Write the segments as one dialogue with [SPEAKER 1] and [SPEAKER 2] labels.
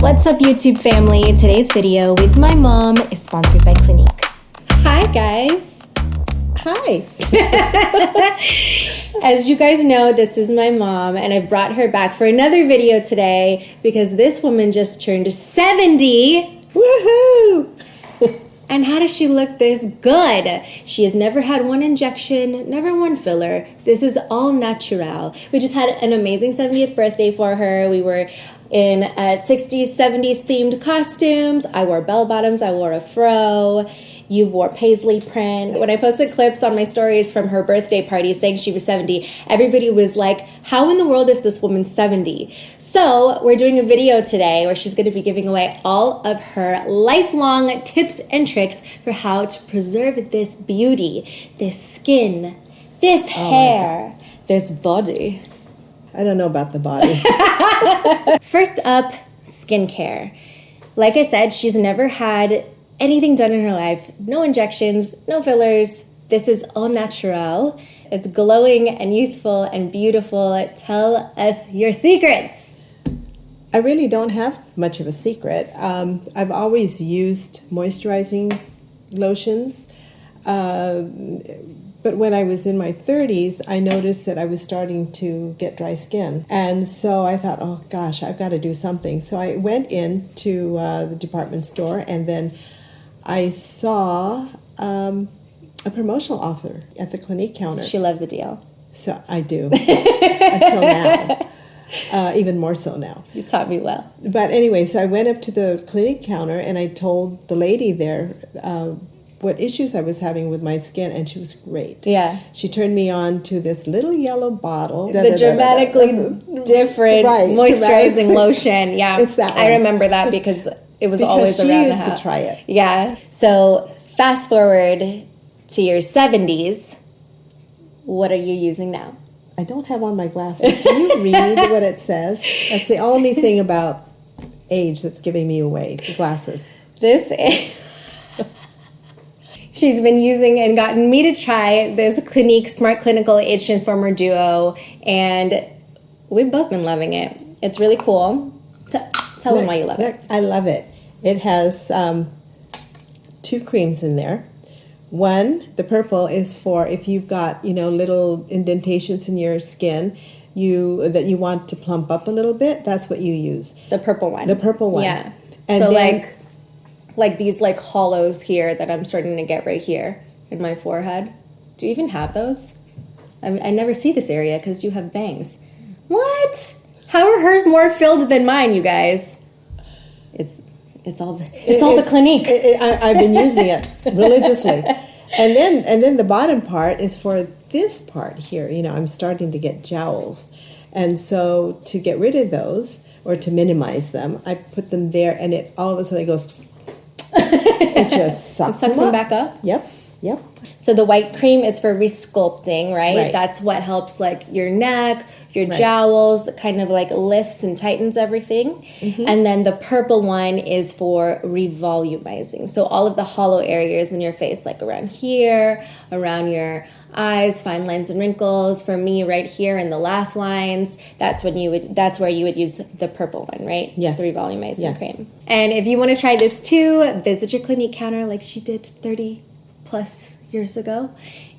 [SPEAKER 1] What's up, YouTube family? Today's video with my mom is sponsored by Clinique. Hi, guys.
[SPEAKER 2] Hi.
[SPEAKER 1] As you guys know, this is my mom, and I've brought her back for another video today because this woman just turned 70.
[SPEAKER 2] Woohoo!
[SPEAKER 1] And how does she look this good? She has never had one injection, never one filler. This is all natural. We just had an amazing 70th birthday for her. We were in 60s, 70s themed costumes. I wore bell bottoms. I wore a fro. You wore paisley print. When I posted clips on my stories from her birthday party saying she was 70, everybody was like, how in the world is this woman 70? So we're doing a video today where she's going to be giving away all of her lifelong tips and tricks for how to preserve this beauty, this skin, this hair, this body.
[SPEAKER 2] I don't know about the body.
[SPEAKER 1] First up, skincare. Like I said, she's never had anything done in her life. No injections, no fillers. This is all natural. It's glowing and youthful and beautiful. Tell us your secrets.
[SPEAKER 2] I really don't have much of a secret. I've always used moisturizing lotions. But when I was in my 30s, I noticed that I was starting to get dry skin. And so I thought, oh gosh, I've got to do something. So I went into the department store, and then I saw a promotional offer at the Clinique counter.
[SPEAKER 1] She loves a deal.
[SPEAKER 2] So I do. Until now. Even more so now.
[SPEAKER 1] You taught me well.
[SPEAKER 2] But anyway, so I went up to the Clinique counter and I told the lady there what issues I was having with my skin, and she was great.
[SPEAKER 1] Yeah.
[SPEAKER 2] She turned me on to this little yellow bottle.
[SPEAKER 1] The dramatically different moisturizing lotion. Yeah.
[SPEAKER 2] It's that one.
[SPEAKER 1] I remember that because it was always around the house.
[SPEAKER 2] She used to try it.
[SPEAKER 1] Yeah. So fast forward to your 70s. What are you using now?
[SPEAKER 2] I don't have on my glasses. Can you read what it says? That's the only thing about age that's giving me away, the glasses.
[SPEAKER 1] This is... She's been using and gotten me to try this Clinique Smart Clinical Age Transformer Duo, and we've both been loving it. It's really cool. Tell them why you love it.
[SPEAKER 2] I love it. It has 2 creams in there. One, the purple, is for if you've got, little indentations in your skin that you want to plump up a little bit. That's what you use.
[SPEAKER 1] The purple one.
[SPEAKER 2] The purple one.
[SPEAKER 1] Yeah.
[SPEAKER 2] And
[SPEAKER 1] so
[SPEAKER 2] then,
[SPEAKER 1] like these hollows here that I'm starting to get right here in my forehead. Do you even have those? I never see this area because you have bangs. What? How are hers more filled than mine, you guys? It's all the Clinique.
[SPEAKER 2] I've been using it religiously. And then the bottom part is for this part here. I'm starting to get jowls. And so to get rid of those or to minimize them, I put them there, and it all of a sudden it goes... It just sucks
[SPEAKER 1] them back up?
[SPEAKER 2] Yep.
[SPEAKER 1] So the white cream is for resculpting, right?
[SPEAKER 2] Right.
[SPEAKER 1] That's what helps your neck, your jowls, kind of lifts and tightens everything. Mm-hmm. And then the purple one is for revolumizing. So all of the hollow areas in your face, around here, around your eyes, fine lines and wrinkles. For me, right here in the laugh lines, that's where you would use the purple one, right?
[SPEAKER 2] Yes.
[SPEAKER 1] The revolumizing cream. And if you want to try this too, visit your Clinique counter like she did 30 plus years ago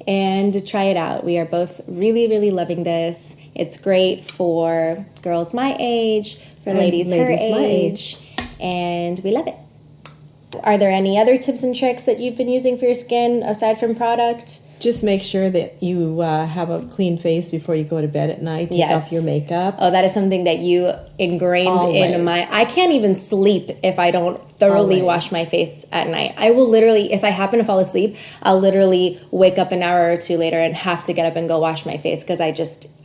[SPEAKER 1] and try it out. We are both really, really loving this. It's great for girls my age, for ladies her age, and we love it. Are there any other tips and tricks that you've been using for your skin aside from product?
[SPEAKER 2] Just make sure that you have a clean face before you go to bed at night. Take off your makeup.
[SPEAKER 1] Oh, that is something that you ingrained in my... I can't even sleep if I don't thoroughly wash my face at night. I will literally, if I happen to fall asleep, I'll literally wake up an hour or two later and have to get up and go wash my face because I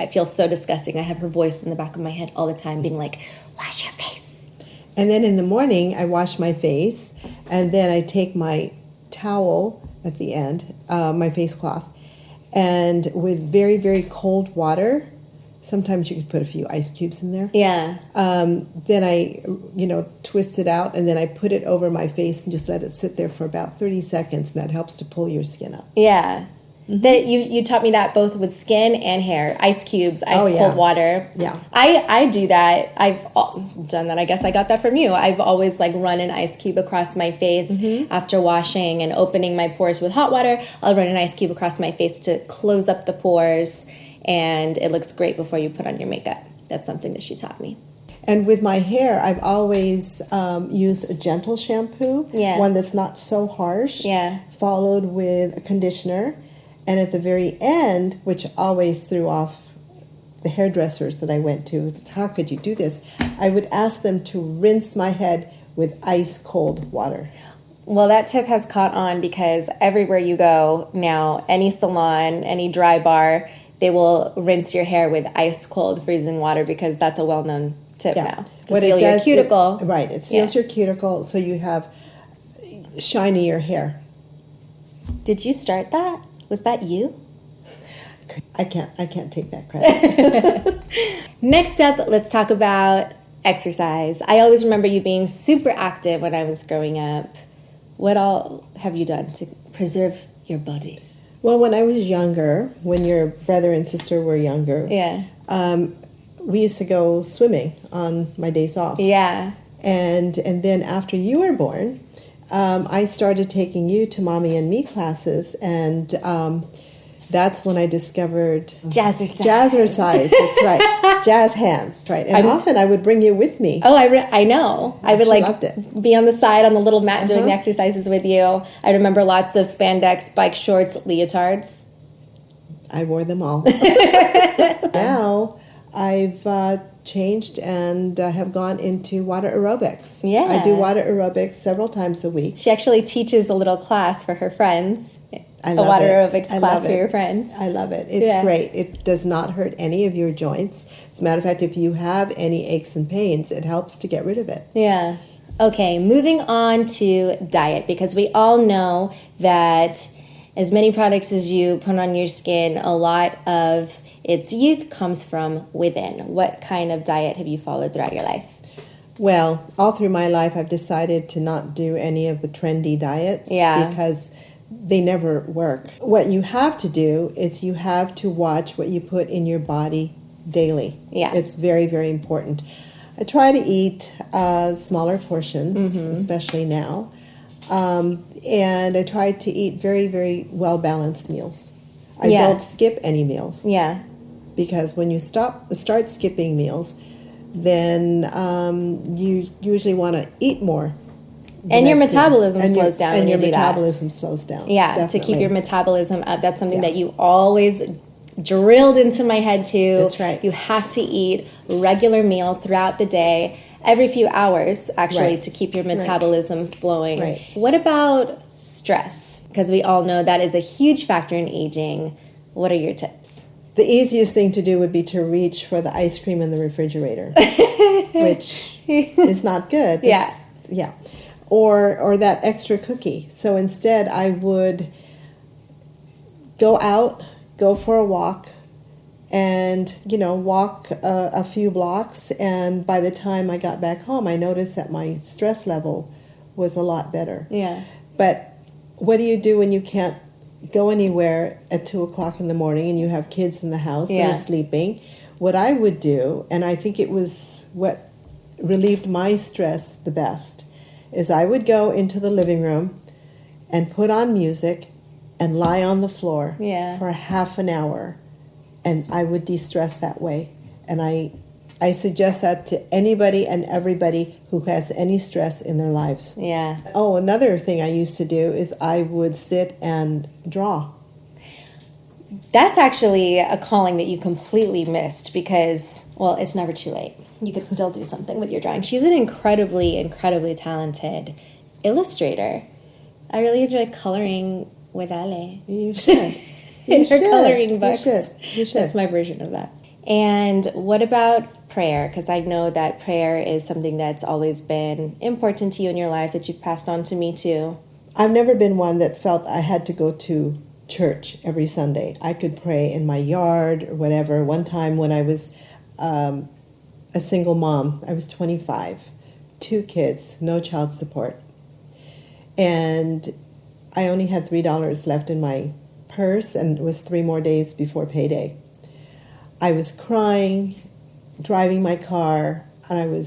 [SPEAKER 1] feel so disgusting. I have her voice in the back of my head all the time being like, wash your face.
[SPEAKER 2] And then in the morning, I wash my face, and then I take my towel at the end, my face cloth, and with very, very cold water, sometimes you could put a few ice cubes in there.
[SPEAKER 1] Yeah.
[SPEAKER 2] Then I, twist it out, and then I put it over my face and just let it sit there for about 30 seconds, and that helps to pull your skin up.
[SPEAKER 1] Yeah. That you taught me that both with skin and hair. Ice cubes, cold water.
[SPEAKER 2] Yeah.
[SPEAKER 1] I do that. I've done that. I guess I got that from you. I've always like run an ice cube across my face after washing and opening my pores with hot water. I'll run an ice cube across my face to close up the pores, and it looks great before you put on your makeup. That's something that she taught me.
[SPEAKER 2] And with my hair, I've always used a gentle shampoo, one that's not so harsh, followed with a conditioner. And at the very end, which always threw off the hairdressers that I went to, how could you do this? I would ask them to rinse my head with ice cold water.
[SPEAKER 1] Well, that tip has caught on because everywhere you go now, any salon, any dry bar, they will rinse your hair with ice cold freezing water because that's a well-known tip now. To seal your cuticle.
[SPEAKER 2] It seals your cuticle so you have shinier hair.
[SPEAKER 1] Did you start that? Was that you?
[SPEAKER 2] I can't take that credit.
[SPEAKER 1] Next up, let's talk about exercise. I always remember you being super active when I was growing up. What all have you done to preserve your body?
[SPEAKER 2] Well, when I was younger, when your brother and sister were younger, we used to go swimming on my days off.
[SPEAKER 1] Yeah.
[SPEAKER 2] And then after you were born, I started taking you to Mommy and Me classes, and that's when I discovered
[SPEAKER 1] Jazzercise.
[SPEAKER 2] Jazzercise, that's right. Jazz hands, right. And often I would bring you with me.
[SPEAKER 1] Oh, I know. I would
[SPEAKER 2] loved it.
[SPEAKER 1] Be on the side on the little mat doing the exercises with you. I remember lots of spandex, bike shorts, leotards.
[SPEAKER 2] I wore them all. Now I've changed and have gone into water aerobics.
[SPEAKER 1] Yeah.
[SPEAKER 2] I do water aerobics several times a week.
[SPEAKER 1] She actually teaches a little class for her friends.
[SPEAKER 2] I love
[SPEAKER 1] water
[SPEAKER 2] it.
[SPEAKER 1] aerobics
[SPEAKER 2] I
[SPEAKER 1] class
[SPEAKER 2] love
[SPEAKER 1] for
[SPEAKER 2] it.
[SPEAKER 1] your friends.
[SPEAKER 2] I love it. It's great. It does not hurt any of your joints. As a matter of fact, if you have any aches and pains, it helps to get rid of it.
[SPEAKER 1] Yeah. Okay, moving on to diet, because we all know that as many products as you put on your skin, a lot of its youth comes from within. What kind of diet have you followed throughout your life?
[SPEAKER 2] Well, all through my life, I've decided to not do any of the trendy diets because they never work. What you have to do is you have to watch what you put in your body daily.
[SPEAKER 1] Yeah.
[SPEAKER 2] It's very, very important. I try to eat smaller portions, especially now. And I try to eat very, very well-balanced meals. I don't skip any meals.
[SPEAKER 1] Yeah.
[SPEAKER 2] Because when you start skipping meals, then you usually want to eat more.
[SPEAKER 1] And your metabolism slows down when you do that.
[SPEAKER 2] And your metabolism slows down.
[SPEAKER 1] Yeah,
[SPEAKER 2] definitely.
[SPEAKER 1] to keep your metabolism up. That's something that you always drilled into my head too.
[SPEAKER 2] That's right.
[SPEAKER 1] You have to eat regular meals throughout the day, every few hours, actually, to keep your metabolism flowing.
[SPEAKER 2] Right.
[SPEAKER 1] What about stress? Because we all know that is a huge factor in aging. What are your tips?
[SPEAKER 2] The easiest thing to do would be to reach for the ice cream in the refrigerator, which is not good. Yeah. Or that extra cookie. So instead, I would go out, go for a walk, and, walk a few blocks. And by the time I got back home, I noticed that my stress level was a lot better.
[SPEAKER 1] Yeah.
[SPEAKER 2] But what do you do when you can't go anywhere at 2 o'clock in the morning and you have kids in the house that are sleeping? What I would do, and I think it was what relieved my stress the best, is I would go into the living room and put on music and lie on the floor for half an hour, and I would de-stress that way. And I suggest that to anybody and everybody who has any stress in their lives.
[SPEAKER 1] Yeah.
[SPEAKER 2] Oh, another thing I used to do is I would sit and draw.
[SPEAKER 1] That's actually a calling that you completely missed because, well, it's never too late. You could still do something with your drawing. She's an incredibly, incredibly talented illustrator. I really enjoy coloring with Ale.
[SPEAKER 2] You should.
[SPEAKER 1] In her coloring books.
[SPEAKER 2] You should.
[SPEAKER 1] That's my version of that. And what about prayer? Because I know that prayer is something that's always been important to you in your life that you've passed on to me too.
[SPEAKER 2] I've never been one that felt I had to go to church every Sunday. I could pray in my yard or whatever. One time when I was a single mom, I was 25, 2 kids, no child support. And I only had $3 left in my purse, and it was 3 more days before payday. I was crying, driving my car, and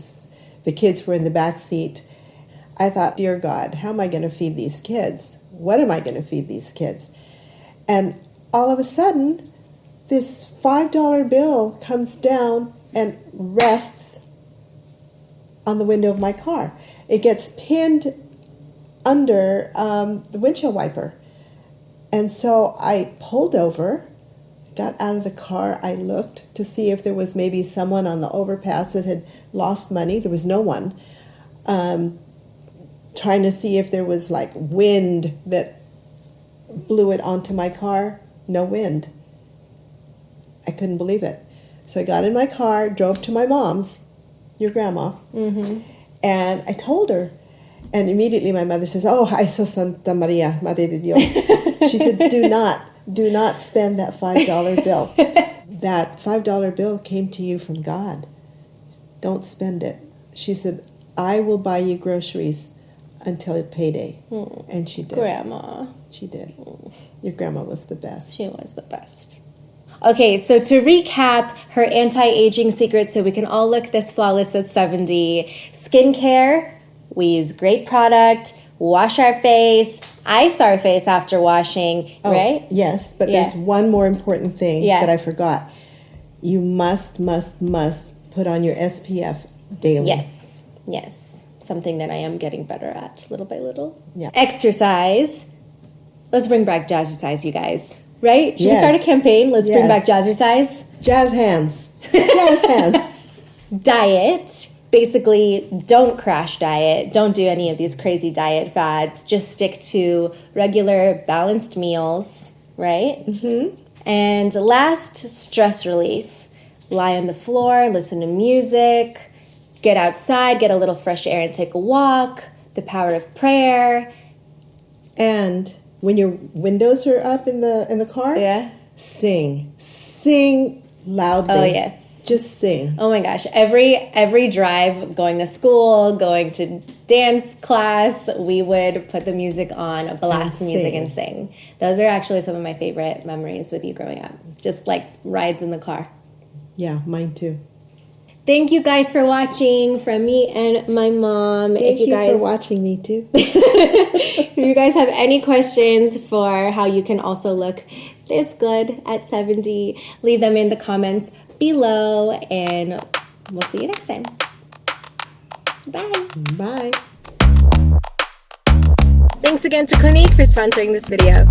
[SPEAKER 2] the kids were in the back seat. I thought, dear God, how am I going to feed these kids? What am I going to feed these kids? And all of a sudden, this $5 bill comes down and rests on the window of my car. It gets pinned under the windshield wiper. And so I pulled over, got out of the car. I looked to see if there was maybe someone on the overpass that had lost money. There was no one. Trying to see if there was like wind that blew it onto my car. No wind. I couldn't believe it. So I got in my car, drove to my mom's, your grandma, and I told her. And immediately my mother says, "Oh, ay, so Santa Maria, Madre de Dios." She said, do not spend that $5 bill. That $5 bill came to you from God. Don't spend it. She said, "I will buy you groceries until payday." And she did.
[SPEAKER 1] Grandma.
[SPEAKER 2] She did. Your grandma was the best.
[SPEAKER 1] She was the best. Okay, so to recap her anti-aging secrets so we can all look this flawless at 70. Skincare, we use great product, wash our face, ice our face after washing, right?
[SPEAKER 2] Yes, but there's one more important thing that I forgot. You must put on your SPF daily.
[SPEAKER 1] Yes. Something that I am getting better at, little by little.
[SPEAKER 2] Yeah.
[SPEAKER 1] Exercise. Let's bring back jazzercise, you guys. Right? Should we
[SPEAKER 2] Yes.
[SPEAKER 1] start a campaign? Let's bring back jazzercise.
[SPEAKER 2] Jazz hands. Jazz hands.
[SPEAKER 1] Diet. Basically, don't crash diet. Don't do any of these crazy diet fads. Just stick to regular, balanced meals, right? And last, stress relief. Lie on the floor, listen to music, get outside, get a little fresh air and take a walk. The power of prayer.
[SPEAKER 2] And when your windows are up in the car, sing loudly.
[SPEAKER 1] Oh yes,
[SPEAKER 2] just sing.
[SPEAKER 1] Oh my gosh, every drive, going to school, going to dance class, we would put the music on, blast the music and sing. Those are actually some of my favorite memories with you growing up. Just like rides in the car.
[SPEAKER 2] Yeah, mine too.
[SPEAKER 1] Thank you guys for watching from me and my mom.
[SPEAKER 2] Thank you for watching me too.
[SPEAKER 1] If you guys have any questions for how you can also look this good at 70, leave them in the comments below, and we'll see you next time. Bye.
[SPEAKER 2] Bye.
[SPEAKER 1] Thanks again to Clinique for sponsoring this video.